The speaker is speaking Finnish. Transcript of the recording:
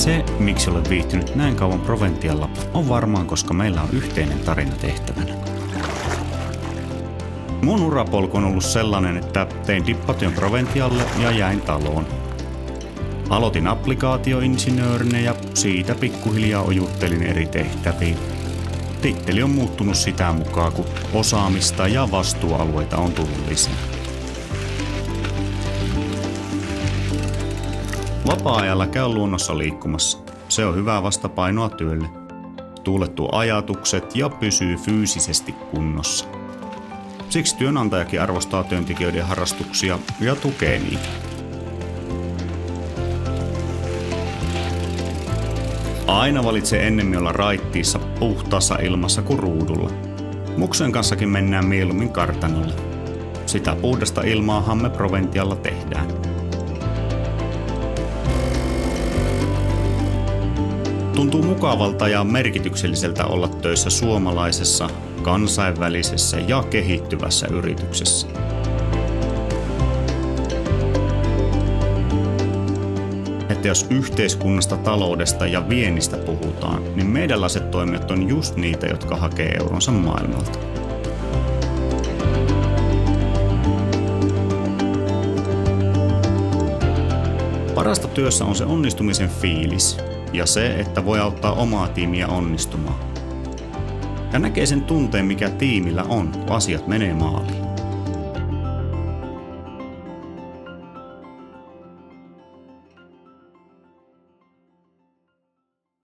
Se, miksi olet viihtynyt näin kauan Proventialla, on varmaan, koska meillä on yhteinen tarina tehtävänä. Mun urapolku on ollut sellainen, että tein dippatyön Proventialle ja jäin taloon. Aloitin applikaatioinsinöörinä ja siitä pikkuhiljaa ojuttelin eri tehtäviin. Titteli on muuttunut sitä mukaan, kun osaamista ja vastuualueita on tullut lisää. Vapaa-ajalla käy luonnossa liikkumassa. Se on hyvää vastapainoa työlle. Tuulettuu ajatukset ja pysyy fyysisesti kunnossa. Siksi työnantajakin arvostaa työntekijöiden harrastuksia ja tukee niitä. Aina valitse ennemmin olla raittiissa puhtaassa ilmassa kuin ruudulla. Muksen kanssakin mennään mieluummin kartanolle. Sitä puhdasta ilmaahan me Proventialla tehdään. Tuntuu mukavalta ja merkitykselliseltä olla töissä suomalaisessa, kansainvälisessä ja kehittyvässä yrityksessä. Että jos yhteiskunnasta, taloudesta ja viennistä puhutaan, niin meidänlaiset toimijat on just niitä, jotka hakee euronsa maailmalta. Parasta työssä on se onnistumisen fiilis ja se, että voi auttaa omaa tiimiä onnistumaan. Ja näkee sen tunteen, mikä tiimillä on, kun asiat menee maaliin.